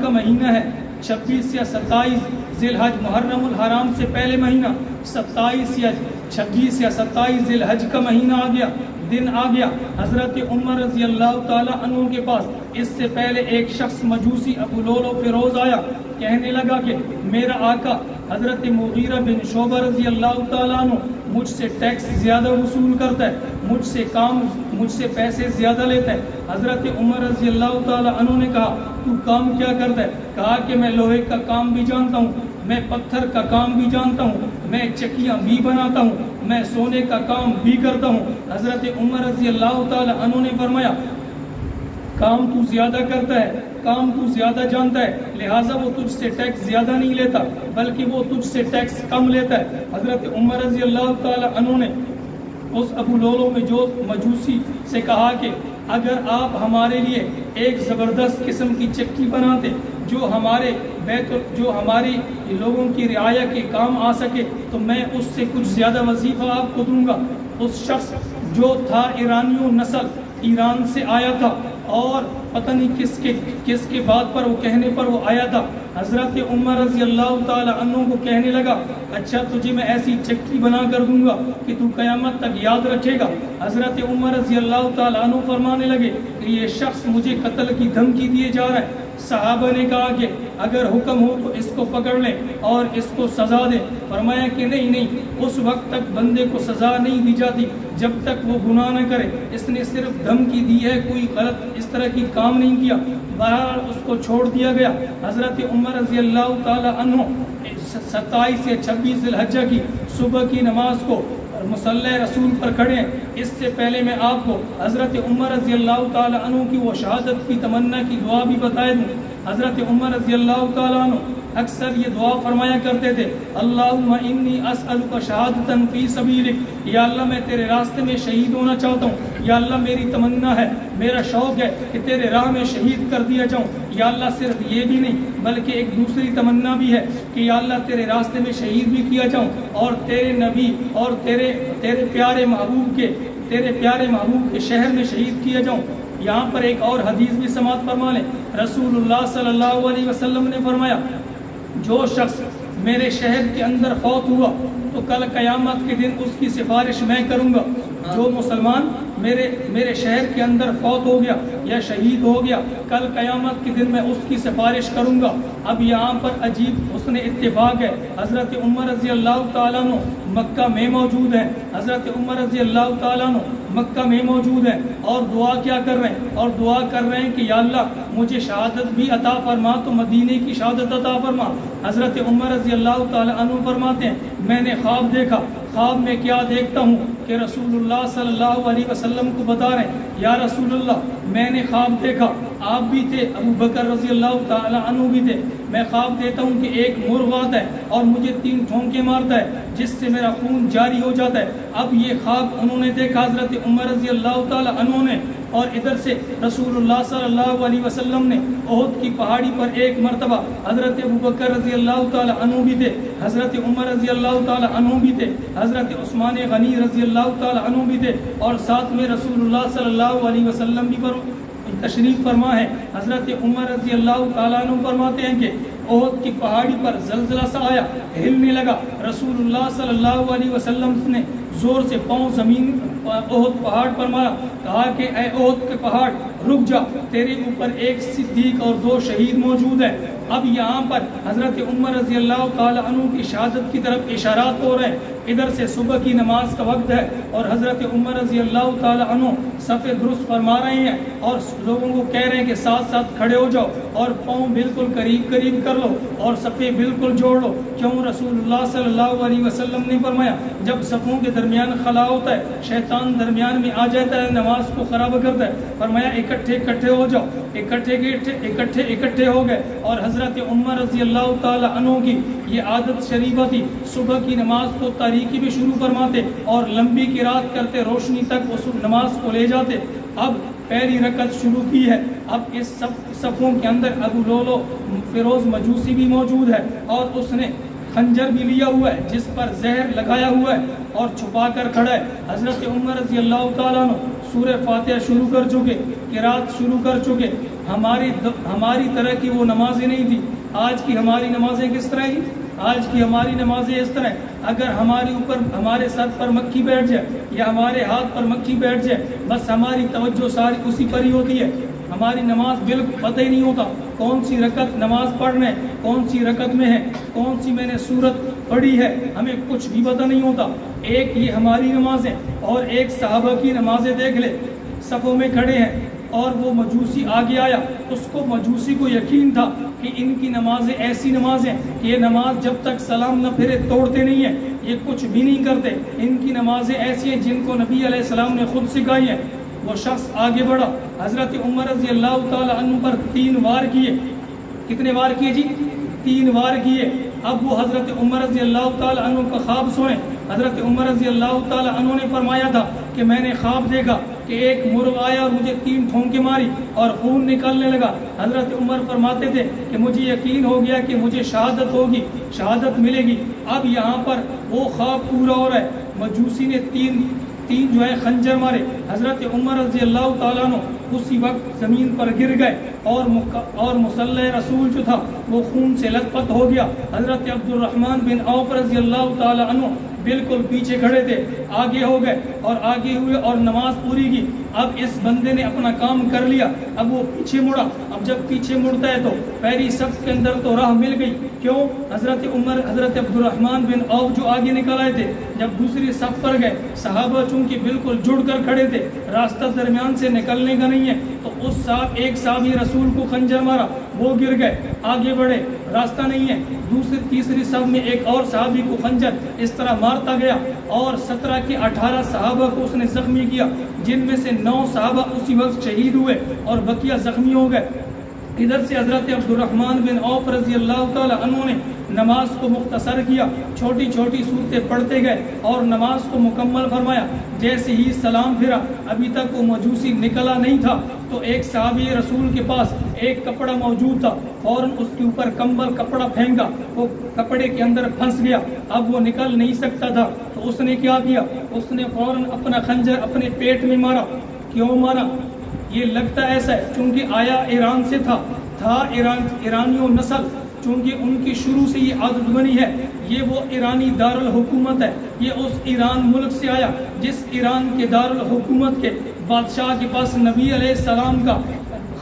مہینہ ہے، 26 یا 27 ذی الحج، محرم الحرام سے پہلے مہینہ 26 یا 27 ذی الحج کا مہینہ آ گیا، دن آ گیا۔ حضرت عمر رضی اللہ تعالی عنہ کے پاس اس سے پہلے ایک شخص مجوسی ابو لولو فیروز آیا، کہنے لگا کہ میرا آقا حضرت مغیرہ بن شعبہ رضی اللہ تعالیٰ عنہ مجھ سے ٹیکس زیادہ وصول کرتا ہے، مجھ سے پیسے زیادہ لیتا ہے۔ حضرت عمر رضی اللہ تعالیٰ عنہ نے کہا تو کام کیا کرتا ہے؟ کہا کہ میں لوہے کا کام بھی جانتا ہوں، میں پتھر کا کام بھی جانتا ہوں، میں چکیاں بھی بناتا ہوں، میں سونے کا کام بھی کرتا ہوں۔ حضرت عمر رضی اللہ تعالیٰ عنہ نے فرمایا کام تو زیادہ کرتا ہے، کام تو زیادہ جانتا ہے، لہٰذا وہ تجھ سے ٹیکس زیادہ نہیں لیتا بلکہ وہ تجھ سے ٹیکس کم لیتا ہے۔ حضرت عمر رضی اللہ تعالی عنہ نے اس ابو لولو میں جو مجوسی سے کہا کہ اگر آپ ہمارے لیے ایک زبردست قسم کی چکی بناتے جو ہماری لوگوں کی رعایا کے کام آ سکے تو میں اس سے کچھ زیادہ وظیفہ آپ کو دوں گا۔ اس شخص جو تھا ایرانیوں نسل، ایران سے آیا تھا اور پتہ نہیں کس کے بات پر وہ کہنے پر وہ آیا تھا۔ حضرت عمر رضی اللہ تعالی عنہ کو کہنے لگا اچھا تجھے میں ایسی چکی بنا کر دوں گا کہ تو قیامت تک یاد رکھے گا۔ حضرت عمر رضی اللہ تعالی عنہ فرمانے لگے کہ یہ شخص مجھے قتل کی دھمکی دیے جا رہا ہے۔ صحابہ نے کہا کہ اگر حکم ہو تو اس کو پکڑ لیں اور اس کو سزا دیں۔ فرمایا کہ نہیں، اس وقت تک بندے کو سزا نہیں دی جاتی جب تک وہ گناہ نہ کرے، اس نے صرف دھمکی دی ہے، کوئی غلط اس طرح کی کام نہیں کیا۔ بہرحال اس کو چھوڑ دیا گیا۔ حضرت عمر رضی اللہ تعالی عنہ 27 یا 26 ذی الحجہ کی صبح کی نماز کو مصلی رسول پر کھڑے ہیں۔ اس سے پہلے میں آپ کو حضرت عمر رضی اللہ تعالی عنہ کی وہ شہادت کی تمنا کی دعا بھی بتائے دوں۔ حضرت عمر رضی اللہ تعالی عنہ اکثر یہ دعا فرمایا کرتے تھے اللہم انی اسألک شہادتا فی سبیلک، یا اللہ میں تیرے راستے میں شہید ہونا چاہتا ہوں، یا اللہ میری تمنا ہے، میرا شوق ہے کہ تیرے راہ میں شہید کر دیا جاؤں۔ یا اللہ صرف یہ بھی نہیں بلکہ ایک دوسری تمنا بھی ہے کہ یا اللہ تیرے راستے میں شہید بھی کیا جاؤں اور تیرے نبی اور تیرے پیارے محبوب کے شہر میں شہید کیا جاؤں۔ یہاں پر ایک اور حدیث بھی سماعت فرما لیں۔ رسول اللہ صلی اللہ علیہ وسلم نے فرمایا جو شخص میرے شہر کے اندر فوت ہوا تو کل قیامت کے دن اس کی سفارش میں کروں گا۔ جو مسلمان میرے شہر کے اندر فوت ہو گیا یا شہید ہو گیا، کل قیامت کے دن میں اس کی سفارش کروں گا۔ اب یہاں پر عجیب حسن اتفاق ہے، حضرت عمر رضی اللہ تعالیٰ عنہ مکہ میں موجود ہیں، حضرت عمر رضی اللہ تعالیٰ عنہ مکہ میں موجود ہیں اور دعا کیا کر رہے ہیں؟ اور دعا کر رہے ہیں کہ یا اللہ مجھے شہادت بھی عطا فرما، تو مدینے کی شہادت عطا فرما۔ حضرت عمر رضی اللہ تعالیٰ عنہ فرماتے ہیں میں نے خواب دیکھا، خواب میں کیا دیکھتا ہوں کہ رسول اللہ صلی اللہ علیہ وسلم کو بتا رہے ہیں یا رسول اللہ میں نے خواب دیکھا، آپ بھی تھے، ابو بکر رضی اللہ تعالیٰ عنہ بھی تھے، میں خواب دیتا ہوں کہ ایک مرغ آتا ہے اور مجھے 3 ٹھونکے مارتا ہے جس سے میرا خون جاری ہو جاتا ہے۔ اب یہ خواب انہوں نے دیکھا حضرت عمر رضی اللہ تعالیٰ عنہ نے، اور ادھر سے رسول اللہ صلی اللہ علیہ وسلم نے احد کی پہاڑی پر ایک مرتبہ حضرت ابو بکر رضی اللہ تعالیٰ عنہ بھی تھے، حضرت عمر رضی اللہ تعالیٰ عنہ بھی تھے، حضرت عثمان غنی رضی اللہ تعالیٰ عنہ بھی تھے، اور ساتھ میں رسول اللہ صلی اللہ علیہ وسلم بھی تشریف فرما ہے۔ حضرت عمر رضی اللہ تعالیٰ عنہ فرماتے ہیں کہ احد کی پہاڑی پر زلزلہ سا آیا، ہلنے لگا، رسول اللہ صلی اللہ علیہ وسلم نے زور سے پاؤں زمین احد پہاڑ پر مارا، کہا کہ اے احد کے پہاڑ رک جا، تیرے اوپر ایک صدیق اور 2 شہید موجود ہیں۔ اب یہاں پر حضرت عمر رضی اللہ تعالیٰ عنہ کی شہادت کی طرف اشارات ہو رہے ہیں۔ ادھر سے صبح کی نماز کا وقت ہے اور حضرت عمر رضی اللہ تعالیٰ عنہ صف درست فرما رہے ہیں اور لوگوں کو کہہ رہے ہیں کہ ساتھ ساتھ کھڑے ہو جاؤ اور پاؤں بالکل قریب قریب کر لو اور صفیں بالکل جوڑ لو۔ کیوں؟ رسول اللہ صلی اللہ علیہ وسلم نے فرمایا جب صفوں کے درمیان خلا ہوتا ہے شیطان درمیان میں آ جاتا ہے، نماز کو خراب کرتا ہے۔ فرمایا اکٹھے ہو جاؤ، اکٹھے ہو گئے، اور حضرت عمر رضی اللہ تعالیٰ عنہ کی یہ عادت شریفہ تھی، صبح کی نماز کو تاریکی بھی شروع فرماتے اور لمبی قرات کرتے، روشنی تک اس نماز کو لے جاتے۔ اب پہلی رکعت شروع کی ہے، اب اس صفوں کے اندر ابو لولو فیروز مجوسی بھی موجود ہے اور اس نے خنجر بھی لیا ہوا ہے جس پر زہر لگایا ہوا ہے اور چھپا کر کھڑا ہے۔ حضرت عمر رضی اللہ تعالیٰ عنہ سورہ فاتحہ شروع کر چکے، قرات شروع کر چکے۔ ہماری طرح کی وہ نمازیں نہیں تھی۔ آج کی ہماری نمازیں کس طرح ہیں؟ آج کی ہماری نمازیں اس طرح ہیں، اگر ہمارے سر پر مکھی بیٹھ جائے یا ہمارے ہاتھ پر مکھی بیٹھ جائے بس ہماری توجہ ساری اسی پر ہی ہوتی ہے، ہماری نماز بالکل پتہ ہی نہیں ہوتا کون سی رکعت نماز پڑھنے، کون سی رکعت میں ہے، کون سی میں نے سورت پڑھی ہے، ہمیں کچھ بھی پتہ نہیں ہوتا۔ ایک یہ ہماری نمازیں اور ایک صحابہ کی نمازیں دیکھ لے، صفوں میں کھڑے ہیں اور وہ مجوسی آگے آیا، مجوسی کو یقین تھا کہ ان کی نمازیں ایسی نمازیں کہ یہ نماز جب تک سلام نہ پھرے توڑتے نہیں ہیں، یہ کچھ بھی نہیں کرتے، ان کی نمازیں ایسی ہیں جن کو نبی علیہ السلام نے خود سکھائی ہیں۔ وہ شخص آگے بڑھا، حضرت عمر رضی اللہ تعالیٰ عنہ پر 3 وار کیے۔ کتنے وار کیے جی؟ 3 وار کیے۔ اب وہ حضرت عمر رضی اللہ تعالیٰ عنہ کا خواب سنیں۔ حضرت عمر رضی اللہ تعالیٰ عنہ نے فرمایا تھا کہ میں نے خواب دیکھا کہ ایک مرغ آیا اور مجھے 3 ٹھونکے ماری اور خون نکلنے لگا۔ حضرت عمر فرماتے تھے کہ مجھے یقین ہو گیا کہ مجھے شہادت ہوگی، شہادت ملے گی۔ اب یہاں پر وہ خواب پورا ہو رہا ہے، مجوسی نے تین جو ہے خنجر مارے، حضرت عمر رضی اللہ تعالیٰ عنہ اسی وقت زمین پر گر گئے اور مصلی رسول جو تھا وہ خون سے لت پت ہو گیا۔ حضرت عبد الرحمن بن عوف رضی اللہ تعالیٰ عنہ بالکل پیچھے کھڑے تھے، آگے ہو گئے اور آگے ہوئے اور نماز پوری کی۔ اب اس بندے نے اپنا کام کر لیا، اب وہ پیچھے مڑا۔ اب جب پیچھے مڑتا ہے تو پہلی صف کے اندر تو راہ مل گئی، کیوں؟ حضرت عبد الرحمن بن عوف جو آگے نکل آئے تھے، جب دوسری صف پر گئے، صحابہ چونکہ بالکل جڑ کر کھڑے تھے، راستہ درمیان سے نکلنے کا نہیں ہے، تو ایک صحابی رسول کو خنجر مارا، وہ گر گئے، آگے بڑھے، راستہ نہیں ہے، تیسری صف میں ایک اور صحابی کو خنجر اس طرح مارتا گیا اور 17 کے 18 صحابہ کو اس نے زخمی کیا، جن میں سے 9 صحابہ اسی وقت شہید ہوئے اور بقیہ زخمی ہو گئے۔ ادھر سے حضرت عبد الرحمن بن عوف رضی اللہ تعالیٰ عنہ نے نماز کو مختصر کیا، چھوٹی چھوٹی صورتیں پڑھتے گئے اور نماز کو مکمل فرمایا۔ جیسے ہی سلام پھرا، ابھی تک وہ مجوسی نکلا نہیں تھا، تو ایک صحابی رسول کے پاس ایک کپڑا موجود تھا، فوراً اس کے اوپر کمبل کپڑا پھینکا، وہ کپڑے کے اندر پھنس گیا، اب وہ نکل نہیں سکتا تھا، تو اس نے کیا کیا؟ اس نے فوراً اپنا خنجر اپنے پیٹ میں مارا۔ کیوں مارا؟ یہ لگتا ایسا ہے چونکہ آیا ایران سے تھا ایرانیوں نسل چونکہ ان کی شروع سے یہ عادت بنی ہے. یہ وہ ایرانی دارالحکومت ہے. یہ اس ایران ملک سے آیا جس ایران کے دارالحکومت کے بادشاہ کے پاس نبی علیہ السلام کا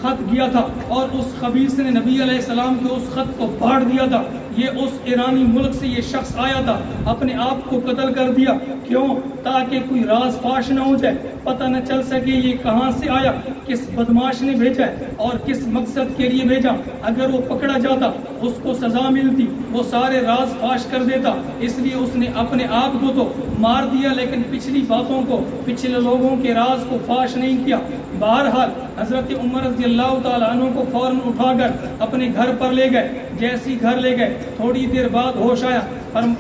خط گیا تھا اور اس خبیث نے نبی علیہ السلام کے اس خط کو پھاڑ دیا تھا. یہ اس ایرانی ملک سے یہ شخص آیا تھا, اپنے آپ کو قتل کر دیا. کیوں؟ تاکہ کوئی راز فاش نہ ہو جائے, پتہ نہ چل سکے یہ کہاں سے آیا, کس بدماش نے بھیجا ہے اور کس مقصد کے لیے بھیجا. اگر وہ پکڑا جاتا اس کو سزا ملتی, وہ سارے راز فاش کر دیتا. اس لیے اس نے اپنے آپ کو تو مار دیا لیکن پچھلی باتوں کو, پچھلے لوگوں کے راز کو فاش نہیں کیا. بہرحال حضرت عمر رضی اللہ تعالیٰ عنہ کو فوراً اٹھا کر اپنے گھر پر لے گئے. جیسی گھر لے گئے تھوڑی دیر بعد ہوش آیا.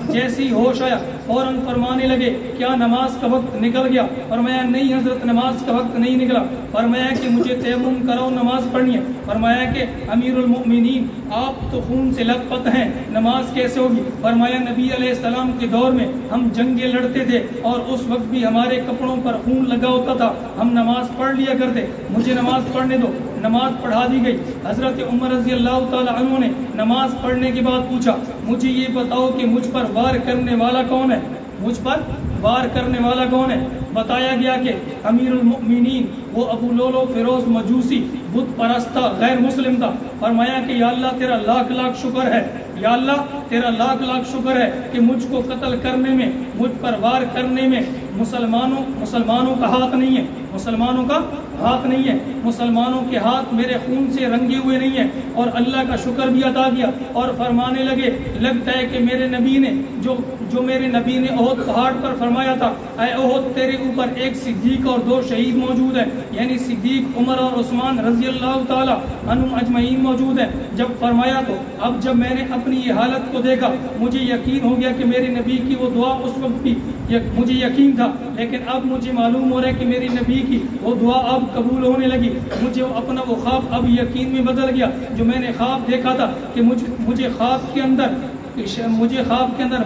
جیسی ہوش آیا فوراً فرمانے لگے کیا نماز کا وقت نکل گیا؟ فرمایا نہیں حضرت نماز کا وقت نہیں نکلا. فرمایا کہ مجھے تیمم کراؤ, نماز پڑھنی ہے. فرمایا کہ امیر المؤمنین آپ تو خون سے لت پت ہیں, نماز کیسے ہوگی؟ فرمایا نبی علیہ السلام کے دور میں ہم جنگیں لڑتے تھے اور اس وقت بھی ہمارے کپڑوں پر خون لگا ہوتا تھا, ہم نماز پڑھ لیا کرتے, مجھے نماز پڑھنے دو. نماز پڑھا دی گئی. حضرت عمر رضی اللہ تعالی عنہ نے نماز پڑھنے کے بعد پوچھا مجھے یہ بتاؤ کہ مجھ پر وار کرنے والا کون ہے؟ مجھ پر وار کرنے والا کون ہے؟ بتایا گیا کہ امیر المؤمنین وہ ابو لولو فیروز مجوسی بت پرستہ غیر مسلم تھا. فرمایا کہ یا اللہ تیرا لاکھ لاکھ شکر ہے, یا اللہ تیرا لاکھ لاکھ شکر ہے کہ مجھ کو قتل کرنے میں, مجھ پر وار کرنے میں مسلمانوں کا ہاتھ نہیں ہے, مسلمانوں کا ہاتھ نہیں ہے, مسلمانوں کے ہاتھ میرے خون سے رنگے ہوئے نہیں ہیں. اور اللہ کا شکر بھی ادا کیا اور فرمانے لگے لگتا ہے کہ میرے نبی نے جو میرے نبی نے احد پہاڑ پر فرمایا تھا اے احد تیرے اوپر ایک صدیق اور 2 شہید موجود ہیں, یعنی صدیق عمر اور عثمان رضی اللہ تعالی عنہم اجمعین موجود ہیں. جب فرمایا تو اب جب میں نے اپنی یہ حالت کو دیکھا مجھے یقین ہو گیا کہ میرے نبی کی وہ دعا اس وقت بھی مجھے یقین تھا, لیکن اب مجھے معلوم ہو رہا ہے کہ میری نبی کی وہ دعا اب قبول ہونے لگی. مجھے اپنا وہ خواب اب یقین میں بدل گیا. جو میں نے خواب دیکھا تھا کہ مجھے خواب کے اندر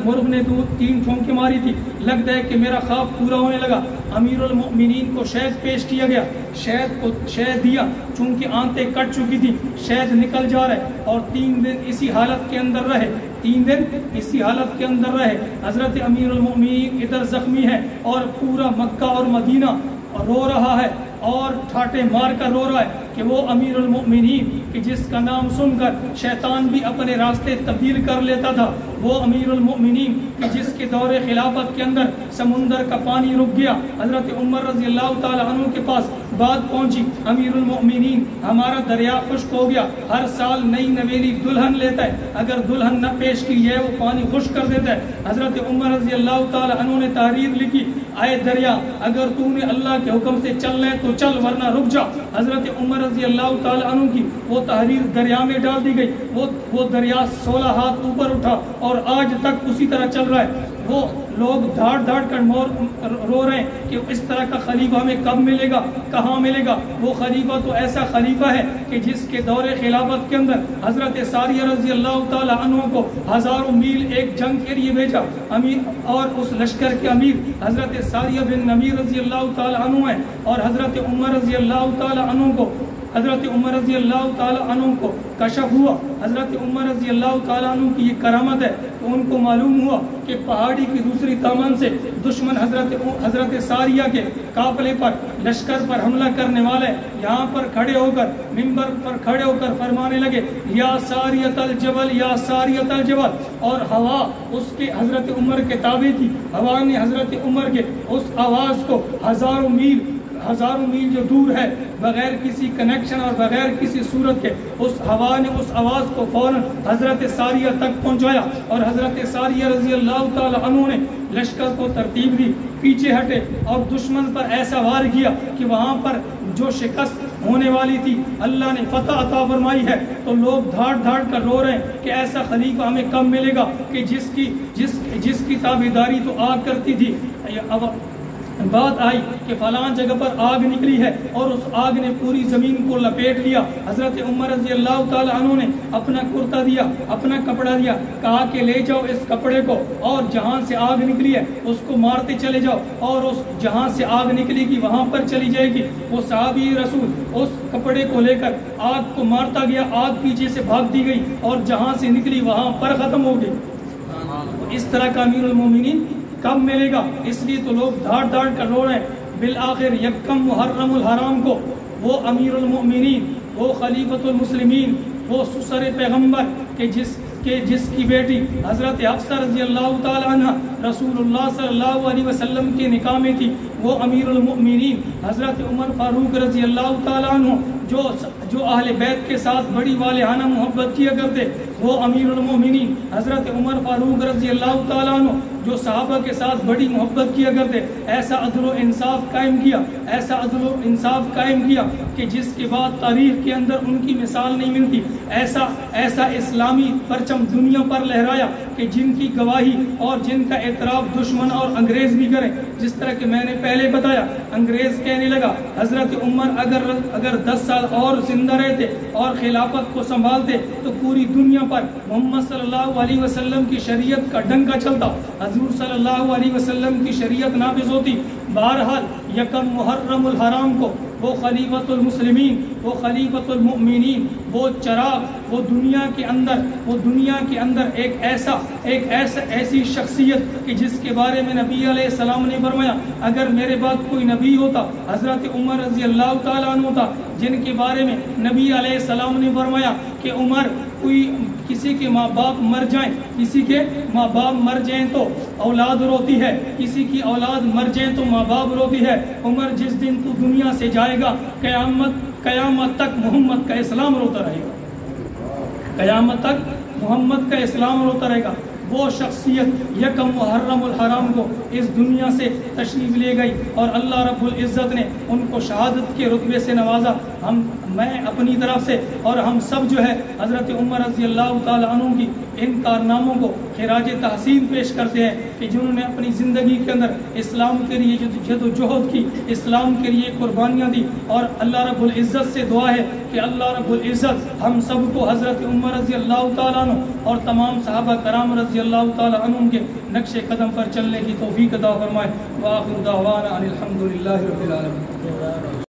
مرغ نے 3 ٹھونکے ماری تھی, لگتا ہے کہ میرا خواب پورا ہونے لگا. امیر المؤمنین کو شہد پیش کیا گیا, شہد دیا, چونکہ آنتیں کٹ چکی تھی, شہد نکل جا رہا ہے اور 3 دن اسی حالت کے اندر رہے, 3 دن اسی حالت کے اندر رہے. حضرت امیر المؤمنین ادھر زخمی ہے اور پورا مکہ اور مدینہ رو رہا ہے اور ٹھاٹے مار کر رو رہا ہے کہ وہ امیر المؤمنین کہ جس کا نام سن کر شیطان بھی اپنے راستے تبدیل کر لیتا تھا, وہ امیر المؤمنین کہ جس کے دور خلافت کے اندر سمندر کا پانی رک گیا. حضرت عمر رضی اللہ تعالی عنہ کے پاس بات پہنچی امیر المؤمنین ہمارا دریا خشک ہو گیا, ہر سال نئی نویلی دلہن لیتا ہے, اگر دلہن نہ پیش کی جائے وہ پانی خشک کر دیتا ہے. حضرت عمر رضی اللہ تعالی عنہ نے تحریر لکھی اے دریا اگر تو نے اللہ کے حکم سے چلنا ہے تو چل ورنہ رک جا. حضرت عمر رضی اللہ تعالی عنہ کی وہ تحریر دریا میں ڈال دی گئی. وہ دریا 16 ہاتھ اوپر اٹھا اور آج تک اسی طرح چل رہا ہے. وہ لوگ دھاڑ دھاڑ کر رو رہے ہیں کہ اس طرح کا خلیفہ ہمیں کب ملے گا, کہاں ملے گا. وہ خلیفہ تو ایسا خلیفہ ہے کہ جس کے دور خلافت کے اندر حضرت ساریہ رضی اللہ تعالی عنہ کو 1000 میل ایک جنگ کے لیے بھیجا امیر, اور اس لشکر کے امیر حضرت ساریہ بن نمیر رضی اللہ تعالی عنہ ہیں. اور حضرت عمر رضی اللہ تعالی عنہ کو کشف ہوا. حضرت عمر رضی اللہ تعالی عنہ کی یہ کرامت ہے تو ان کو معلوم ہوا کہ پہاڑی کی دوسری دامن سے دشمن حضرت ساریہ کے قافلے پر لشکر پر حملہ کرنے والے یہاں پر کھڑے ہو کر منبر پر کھڑے ہو کر فرمانے لگے یا ساریۃ الجبل یا ساریۃ الجبل. اور ہوا اس کے حضرت عمر کے تابع تھی. ہوا نے حضرت عمر کے اس آواز کو 1000 میل جو دور ہے بغیر کسی کنیکشن اور بغیر کسی صورت کے اس ہوا نے اس آواز کو فوراً حضرت ساریہ تک پہنچایا. اور حضرت ساریہ رضی اللہ تعالی عنہ نے لشکر کو ترتیب دی, پیچھے ہٹے اور دشمن پر ایسا وار کیا کہ وہاں پر جو شکست ہونے والی تھی اللہ نے فتح عطا فرمائی ہے. تو لوگ دھاڑ دھاڑ کر رو رہے ہیں کہ ایسا خلیفہ ہمیں کب ملے گا کہ جس کی تابعداری تو آ کرتی تھی. بات آئی کہ فلاں جگہ پر آگ نکلی ہے اور اس آگ نے پوری زمین کو لپیٹ لیا، حضرت عمر رضی اللہ تعالی عنہ نے اپنا کرتا دیا، اپنا کپڑا دیا، کہا کہ لے جاؤ اس کپڑے کو اور جہاں سے آگ نکلی ہے اس کو مارتے چلے جاؤ، اور اس جہاں سے آگ نکلے گی وہاں پر چلی جائے گی۔ وہ صحابی رسول اس کپڑے کو لے کر آگ کو مارتا گیا، آگ پیچھے سے بھاگتی گئی اور جہاں سے نکلی وہاں پر ختم ہو گئی۔ اس طرح کا امیر المومنین کب ملے گا؟ اس لیے تو لوگ دھاڑ دھاڑ کر رو رہے ہیں۔ بالآخر یکم محرم الحرام کو وہ امیر المؤمنین، وہ خلیفۃ المسلمین، وہ سسر پیغمبر کہ جس کی بیٹی حضرت حفصہ رضی اللہ تعالی عنہ رسول اللہ صلی اللہ علیہ وسلم کے نکاح میں تھی، وہ امیر المؤمنین حضرت عمر فاروق رضی اللہ تعالی عنہ جو اہل بیت کے ساتھ بڑی والہانہ محبت کیا کرتے، وہ امیر المؤمنین حضرت عمر فاروق رضی اللہ تعالی عنہ جو صحابہ کے ساتھ بڑی محبت کیا کرتے، ایسا عدل و انصاف قائم کیا، ایسا عدل و انصاف قائم کیا کہ جس کے بعد تاریخ کے اندر ان کی مثال نہیں ملتی، ایسا اسلامی پرچم دنیا پر لہرایا کہ جن کی گواہی اور جن کا اعتراف دشمن اور انگریز بھی کریں۔ جس طرح کہ میں نے پہلے بتایا، انگریز کہنے لگا حضرت عمر اگر 10 سال اور زندہ رہتے اور خلافت کو سنبھالتے تو پوری دنیا پر محمد صلی اللہ علیہ وسلم کی شریعت کا ڈنکا چلتا، حضور صلی اللہ علیہ وسلم کی شریعت نافذ ہوتی۔ بہرحال یکم محرم الحرام کو وہ خلیفۃ المسلمین، وہ خلیفۃ المؤمنین، وہ چراغ، وہ دنیا کے اندر ایک ایسی شخصیت کہ جس کے بارے میں نبی علیہ السلام نے فرمایا اگر میرے بعد کوئی نبی ہوتا حضرت عمر رضی اللہ تعالیٰ عنہ تھا، جن کے بارے میں نبی علیہ السلام نے فرمایا کہ عمر کسی کے ماں باپ مر جائیں تو اولاد روتی ہے، کسی کی اولاد مر جائیں تو ماں باپ روتی ہے۔ عمر جس دن تو دنیا سے جائے گا قیامت تک محمد کا اسلام روتا رہے گا، قیامت تک محمد کا اسلام روتا رہے گا۔ وہ شخصیت یکم محرم الحرام کو اس دنیا سے تشریف لے گئی اور اللہ رب العزت نے ان کو شہادت کے رتبے سے نوازا۔ میں اپنی طرف سے اور ہم سب جو ہے حضرت عمر رضی اللہ تعالی عنہ کی ان کارناموں کو خراج تحسین پیش کرتے ہیں کہ جنہوں نے اپنی زندگی کے اندر اسلام کے لیے جد و جہد کی، اسلام کے لیے قربانیاں دی، اور اللہ رب العزت سے دعا ہے کہ اللہ رب العزت ہم سب کو حضرت عمر رضی اللہ تعالیٰ عنہ اور تمام صحابہ کرام رضی اللہ تعالیٰ عنہ کے نقش قدم پر چلنے کی توفیق عطا فرمائے۔ وآخر دعوانا ان الحمد للہ رب العالمین۔